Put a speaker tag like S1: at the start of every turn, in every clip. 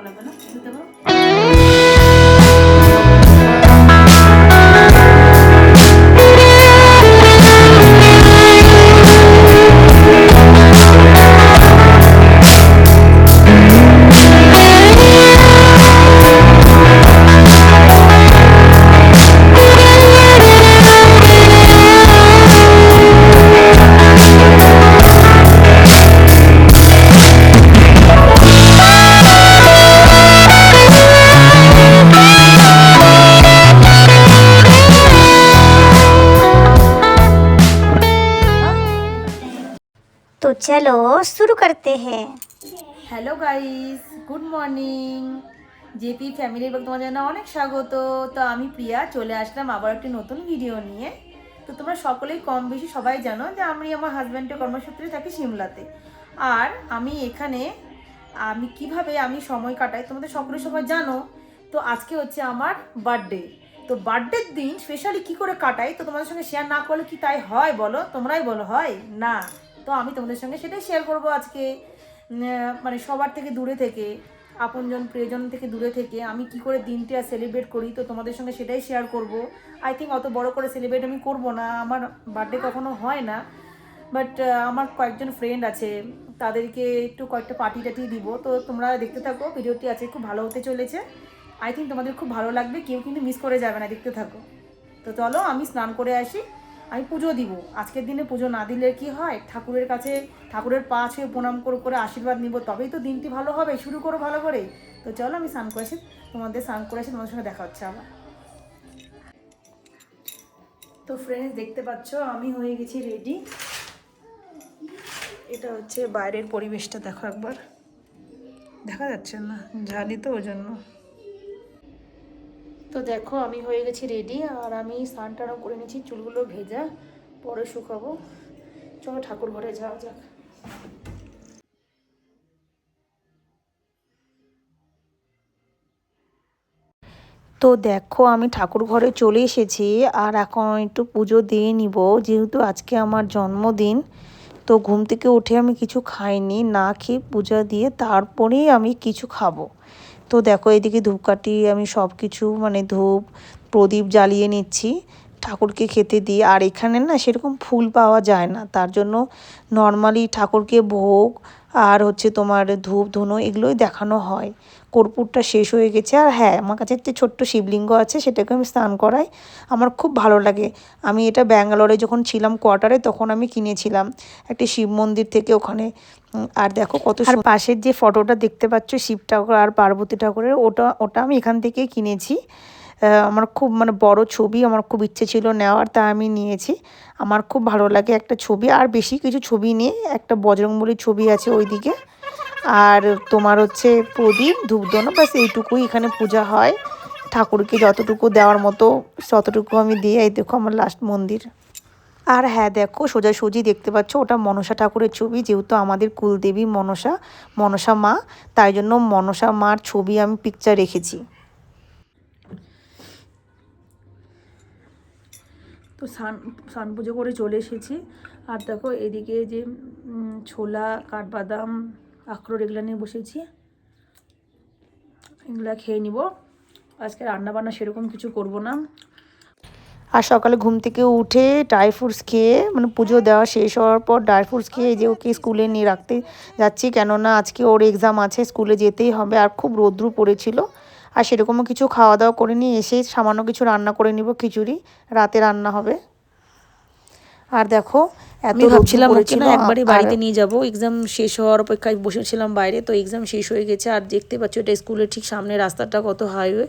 S1: লাগবে না, দিতে পারো।
S2: तो चलो शुरू करते हैं।
S1: Hello guys, good morning. JP ফ্যামিলির ব্লগ তোমাদের জন্য অনেক স্বাগত। তো আমি প্রিয়া চলে আসলাম আবার একটি নতুন ভিডিও নিয়ে। তো তোমরা সকলেই কম বেশি সবাই জানো যে আমি আমার হাজব্যান্ডের কর্মসূত্রে থাকি সিমলাতে। আর আমি এখানে কিভাবে আমি সময় কাটাই তোমাদের সকলে সবাই জানো। তো আজকে হচ্ছে আমার বার্থডে। তো বার্থডের দিন স্পেশালি কি করে কাটাই তো তোমাদের সঙ্গে শেয়ার না করলে কি তাই হয় বলো? তোমরাই বলো হয় না? তো আমি তোমাদের সঙ্গে সেটাই শেয়ার করবো আজকে। মানে সবার থেকে দূরে থেকে, আপনজন প্রিয়জন থেকে দূরে থেকে আমি কি করে দিনটি আর সেলিব্রেট করি তো তোমাদের সঙ্গে সেটাই শেয়ার করব। আই থিঙ্ক অত বড় করে সেলিব্রেট আমি করব না, আমার বার্থডে কখনো হয় না। বাট আমার কয়েকজন ফ্রেন্ড আছে, তাদেরকে একটু কয়েকটা পার্টি টাটি দিব। তো তোমরা দেখতে থাকো, ভিডিওটি আছে খুব ভালো হতে চলেছে। আই থিঙ্ক তোমাদের খুব ভালো লাগবে, কেউ কিন্তু মিস করে যাবে না, দেখতে থাকো। তো চলো আমি স্নান করে আসি, আমি পুজো দিব। আজকের দিনে পুজো না দিলে কি হয়, ঠাকুরের কাছে ঠাকুরের পা ছুঁয়ে প্রণাম করে করে আশীর্বাদ নিব, তবেই তো দিনটি ভালো হবে, শুরু করো ভালো করে। তো চলো আমি স্নান করে আসি, তোমাদের স্নান করে আসি, তোমাদের সঙ্গে দেখা হচ্ছে আবার। তো ফ্রেন্ডস দেখতে পাচ্ছ আমি হয়ে গেছি রেডি। এটা হচ্ছে বাইরের পরিবেশটা, দেখো একবার, দেখা যাচ্ছে না ঝালি তো ওই জন্য। তো দেখো আমি হয়ে গেছি রেডি, আর আমি স্নান টানও করে নিয়েছি, চুলগুলো ভেজা, পরে শুকাবো। চলো ঠাকুর ঘরে যাওয়া যাক। তো দেখো আমি ঠাকুর ঘরে চলে এসেছি, আর এখন একটু পুজো দিয়ে নিব, যেহেতু আজকে আমার জন্মদিন। তো ঘুম থেকে উঠে আমি কিছু খাইনি, না খেয়ে পূজা দিয়ে তারপরেই আমি কিছু খাবো। তো দেখো এদিকে ধূপকাঠি আমি সব কিছু মানে ধূপ প্রদীপ জ্বালিয়ে নিচ্ছি ঠাকুরকে খেতে দিই। আর এখানে না সেরকম ফুল পাওয়া যায় না, তার জন্য নর্মালি ঠাকুরকে ভোগ আর হচ্ছে তোমার ধূপ ধুনো এগুলোই দেখানো হয়। কর্পূরটা শেষ হয়ে গেছে। আর হ্যাঁ, আমার কাছে একটা ছোট্ট শিবলিঙ্গ আছে, সেটাকে আমি স্নান করাই, আমার খুব ভালো লাগে। আমি এটা ব্যাঙ্গালোরে যখন ছিলাম কোয়ার্টারে তখন আমি কিনেছিলাম একটি শিব মন্দির থেকে ওখানে। আর দেখো কত, আর পাশের যে ফটোটা দেখতে পাচ্ছ শিব ঠাকুর আর পার্বতী ঠাকুরের, ওটা ওটা আমি এখান থেকে কিনেছি। আমার খুব মানে বড় ছবি, আমার খুব ইচ্ছে ছিল নেওয়ার, তা আমি নিয়েছি। আমার খুব ভালো লাগে একটা ছবি, আর বেশি কিছু ছবি নিয়ে একটা বজরংবলীর ছবি আছে ওইদিকে। আর তোমার হচ্ছে প্রদীপ ধূপধুনো, ব্যাস এইটুকুই এখানে পূজা হয়। ঠাকুরকে যতটুকু দেওয়ার মতো ততটুকু আমি দিই। এই দেখো আমার লাস্ট মন্দির। আর হ্যাঁ দেখো সোজাসুজি দেখতে পাচ্ছ ওটা মনসা ঠাকুরের ছবি, যেহেতু আমাদের কুলদেবী মনসা, মনসা মা, তাই জন্য মনসা মার ছবি আমি পিকচার রেখেছি। তো স্নান পুজো করে চলে এসেছি। আর দেখো এদিকে যে ছোলা কাঠবাদাম আখরোট এগুলো নিয়ে বসেছি, এগুলো খেয়ে নিব। আজকে রান্নাবান্না সেরকম কিছু করব না। আর সকালে ঘুম থেকে উঠে ড্রাই ফ্রুটস খেয়ে মানে পুজো দেওয়া শেষ হওয়ার পর ড্রাই ফ্রুটস খেয়ে যে ওকে স্কুলে নিয়ে রাখতে যাচ্ছি, কেননা আজকে ওর এক্সাম আছে, স্কুলে যেতেই হবে। আর খুব রৌদ্র পড়েছিল, আর সেরকমও কিছু খাওয়া দাওয়া করে নিয়ে এসে সামান্য কিছু রান্না করে নিব, খিচুড়ি রাতে রান্না হবে। আর দেখো এত ভাবছিলাম ওকে না একবারে বাড়িতে নিয়ে যাব, এক্সাম শেষ হওয়ার অপেক্ষায় বসেছিলাম বাইরে। তো এক্সাম শেষ হয়ে গেছে, আর দেখতে পাচ্ছ এটা স্কুলের ঠিক সামনে রাস্তাটা কত হাইওয়ে,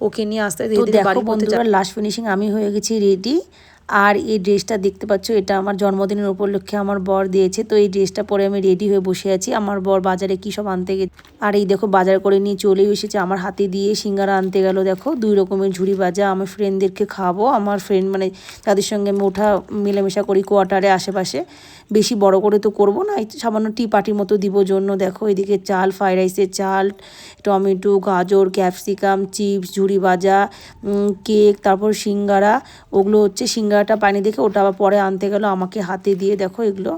S1: ওকে নিয়ে আসতে ধীরে ধীরে বাড়ি পৌঁছে যাব। লাস্ট ফিনিশিং আমি হয়ে গেছি রেডি। আর এই ড্রেসটা দেখতে পাচ্ছ এটা আমার জন্মদিনের উপলক্ষে আমার বর দিয়েছে। তো এই ড্রেসটা পরে আমি রেডি হয়ে বসে আছি। আমার বর বাজারে কী সব আনতে গেছে, আর এই দেখো বাজার করে নিয়ে চলেও এসেছে, আমার হাতে দিয়ে সিঙ্গারা আনতে গেল। দেখো 2 রকমের ঝুড়ি ভাজা, আমার ফ্রেন্ডদেরকে খাবো। আমার ফ্রেন্ড মানে যাদের সঙ্গে আমি ওঠা মেলামেশা করি কোয়ার্টারে আশেপাশে, বেশি বড় করে তো করব না, এই সামান্য টি পার্টির মতো দিব জন্য। দেখো এদিকে চাল, ফ্রাইড রাইসের চাল, টমেটো, গাজর, ক্যাপসিকাম, চিপস, ঝুড়ি ভাজা, কেক, তারপর সিঙ্গারা। ওগুলো হচ্ছে সিঙ্গারাটা পানি দেখে ওটা আবার পরে আনতে গেল আমাকে হাতে দিয়ে, দেখো এগুলো।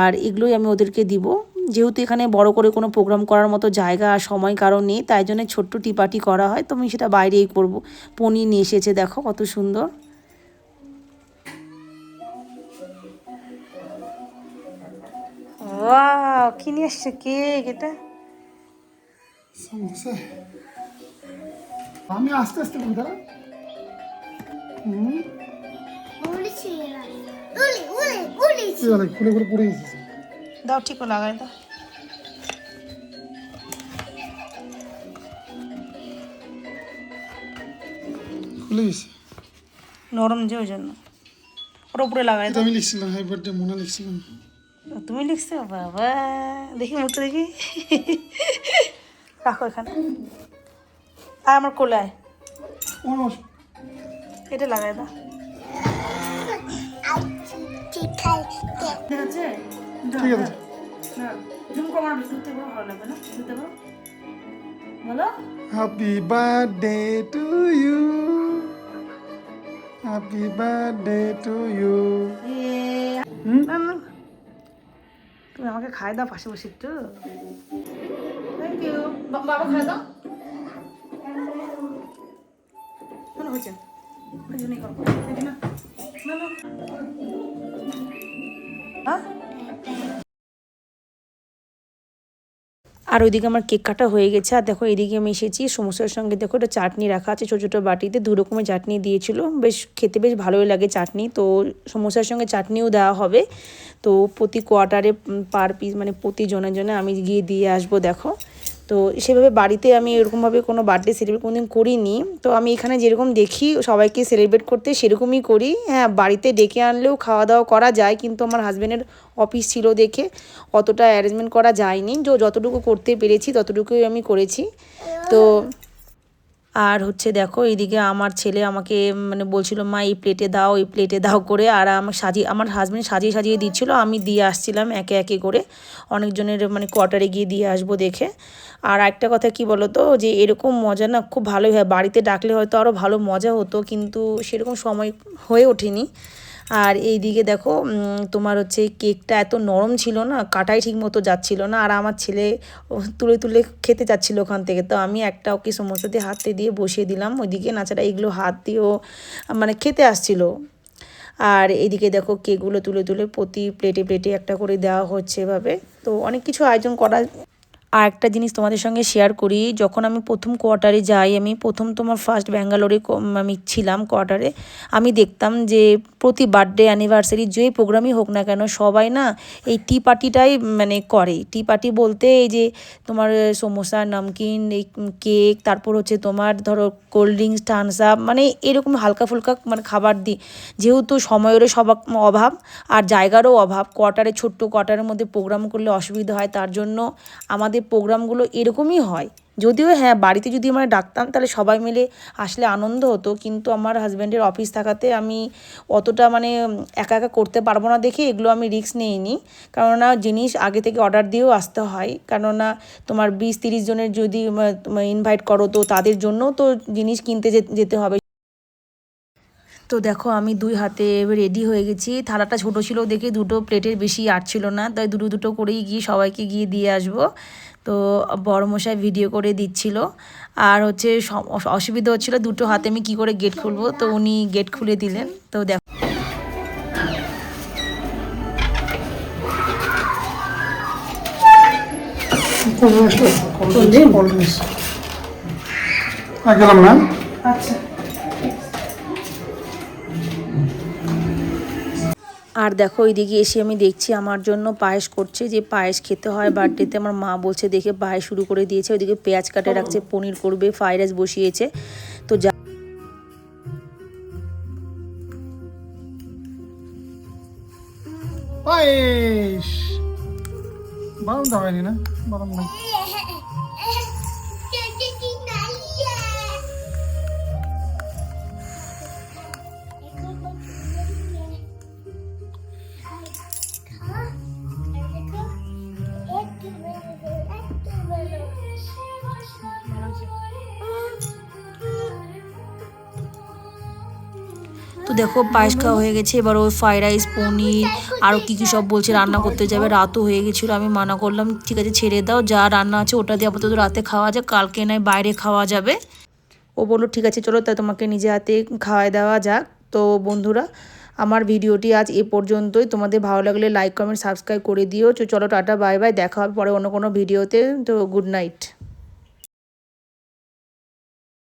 S1: আর এগুলোই আমি ওদেরকে দিব, যেহেতু এখানে বড় করে কোনো প্রোগ্রাম করার মতো জায়গা আর সময় কারণ নেই, তাই জন্য ছোট্ট টি পার্টি করা হয়। তো আমি সেটা বাইরেই করব। পনির নিয়ে এসেছে, দেখো কত সুন্দর। ওয়াও, কি নিয়ে এসছে কেক এটা?
S3: সমস্যা আমি আস্তে আস্তে করি দাঁড়া। খুলে করে পড়ে গেছিস।
S1: দাও, ঠিক লাগাই দাও।
S3: খুলে গেছে,
S1: নরম যে, ওই জন্য ওর উপরে লাগাই দাও।
S3: আমি লিখছিলাম হ্যাপি বার্থডে মোনা লিখছিলাম।
S1: তুমি লিখছো? বাবা, দেখি মুখটা দেখি। রাখো এখানে, আর আমার কোলে আয়, এটা লাগাই দাও। ঠিক আছে,
S3: ঠিক আছে।
S1: ঝুমকো আমার ধুতে ভালো লাগবে না? ধুতে পারো, বলো
S3: happy birthday to you, happy birthday to you.
S1: তুমি আমাকে খাই দাও পাশে বসে একটু। Thank you. বাবা খাই দাও। মনে হয়েছে আর ওইদিকে আমার কেক কাটা হয়ে গেছে। আর দেখো এদিকে আমি এসেছি সমোসার সঙ্গে, দেখো এটা চাটনি রাখা আছে ছোটো ছোটো বাটিতে, 2 রকমের চাটনি দিয়েছিল, বেশ খেতে বেশ ভালোই লাগে চাটনি। তো সমোসার সঙ্গে চাটনিও দেওয়া হবে। তো প্রতি কোয়ার্টারে পার পিস মানে প্রতি জনের জন্য আমি গিয়ে দিয়ে আসবো। দেখো, তো সেভাবে বাড়িতে আমি এরকমভাবে কোনো বার্থডে সেলিব্রেট কোনোদিন করিনি। তো আমি এখানে যেরকম দেখি সবাইকে সেলিব্রেট করতে সেরকমই করি। হ্যাঁ, বাড়িতে ডেকে আনলেও খাওয়া দাওয়া করা যায়, কিন্তু আমার হাজব্যান্ডের অফিস ছিল দেখে অতটা অ্যারেঞ্জমেন্ট করা যায়নি। যতটুকু করতে পেরেছি ততটুকুই আমি করেছি। তো আর হচ্ছে দেখো এইদিকে আমার ছেলে আমাকে মানে বলছিল মা এই প্লেটে দাও, এই প্লেটে দাও করে, আর আমার হাজব্যান্ড সাজিয়ে সাজিয়ে দিচ্ছিলো, আমি দিয়ে আসছিলাম একে একে করে অনেকজনের মানে কোয়ার্টারে গিয়ে দিয়ে আসবো দেখে। আর একটা কথা কি বলো তো, যে এরকম মজা না খুব ভালোই হয়, বাড়িতে ডাকলে হয়তো আরও ভালো মজা হতো, কিন্তু সেরকম সময় হয়ে ওঠেনি। আর এই দিকে দেখো তোমার হচ্ছে কেকটা এত নরম ছিল না, কাটাই ঠিক মতো যাচ্ছিল না, আর আমার ছেলে তুলে তুলে খেতে চাচ্ছিলো ওখান থেকে। তো আমি একটা ওকে সমোসা দিয়ে হাতে দিয়ে বসিয়ে দিলাম ওইদিকে, নাচারা এগুলো হাত দিয়েও মানে খেতে আসছিলো। আর এদিকে দেখো কেকগুলো তুলে তুলে প্রতি প্লেটে প্লেটে একটা করে দেওয়া হচ্ছে এভাবে। তো অনেক কিছু আয়োজন করা। আর একটা জিনিস তোমাদের সঙ্গে শেয়ার করি, যখন আমি প্রথম কোয়ার্টারে যাই, আমি প্রথম তোমার ফার্স্ট ব্যাঙ্গালোরে আমি ছিলাম কোয়ার্টারে, আমি দেখতাম যে প্রতি বার্থডে অ্যানিভার্সারি যেই প্রোগ্রামই হোক না কেন সবাই না এই টি পার্টিটাই মানে করে। টি পার্টি বলতে এই যে তোমার সমোসা, নমকিন, এই কেক, তারপর হচ্ছে তোমার ধরো কোল্ড ড্রিঙ্কস, থামস আপ, মানে এরকম হালকা ফুলকা মানে খাবার দিই। যেহেতু সময়েরও সবার অভাব আর জায়গারও অভাব, কোয়ার্টারে ছোট্ট কোয়ার্টারের মধ্যে প্রোগ্রাম করলে অসুবিধা হয়, তার জন্য আমাদের প্রোগ্রামগুলো এরকমই হয়। যদিও হ্যাঁ, বাড়িতে যদি আমরা ডাকতাম তাহলে সবাই মিলে আসলে আনন্দ হতো, কিন্তু আমার হাজব্যান্ডের অফিস থাকাতে আমি অতটা মানে একা একা করতে পারবো না দেখে এগুলো আমি রিস্ক নিইনি। কেননা জিনিস আগে থেকে অর্ডার দিয়েও আসতে হয়, কেননা তোমার 20-30 জনের যদি ইনভাইট করো তো তাদের জন্য তো জিনিস কিনতে যেতে হবে। তো দেখো আমি 2 হাতে রেডি হয়ে গেছি। থালাটা ছোটো ছিল দেখে 2টো প্লেটের বেশি আটছিল না, তাই দুটো দুটো করেই গিয়ে সবাইকে গিয়ে দিয়ে আসবো। তো বড়মশাই ভিডিও করে দিচ্ছিল, আর হচ্ছে অসুবিধা হচ্ছিল 2টো হাতে আমি কি করে গেট খুলবো, তো উনি গেট খুলে দিলেন। তো দেখো
S3: গেলাম না।
S1: আচ্ছা। আর দেখো এইদিকে এসে আমি দেখছি আমার জন্য পায়েস করছে, যে পায়েস খেতে হয় বার্থডেতে, আমার মা বলছে দেখে পায়েস শুরু করে দিয়েছে। ওইদিকে পেঁয়াজ কাটে রাখছে, পনির করবে, ফ্রাইড রাইস বসিয়েছে। তো যা
S3: পায়েস বাদাম দেওয়া হয়নি না, বাদাম নাই।
S1: তো দেখো পায়েস খাওয়া হয়ে গেছে, এবার ওই ফ্রাইড রাইস, পনির আরও কী কী সব বলছে রান্না করতে যাবে, রাতও হয়ে গেছিলো। আমি মানা করলাম ঠিক আছে ছেড়ে দাও, যা রান্না আছে ওটা দিয়ে আপাতত রাতে খাওয়া যাক, কালকে নয় বাইরে খাওয়া যাবে। ও বললো ঠিক আছে চলো, তাই তোমাকে নিজে হাতে খাওয়াই দেওয়া যাক। তো বন্ধুরা আমার ভিডিওটি আজ এ পর্যন্তই। তোমাদের ভালো লাগলে লাইক কমেন্ট সাবস্ক্রাইব করে দিও। চলো টাটা বাই বাই, দেখা হবে পরে অন্য কোনো ভিডিওতে। তো গুড নাইট।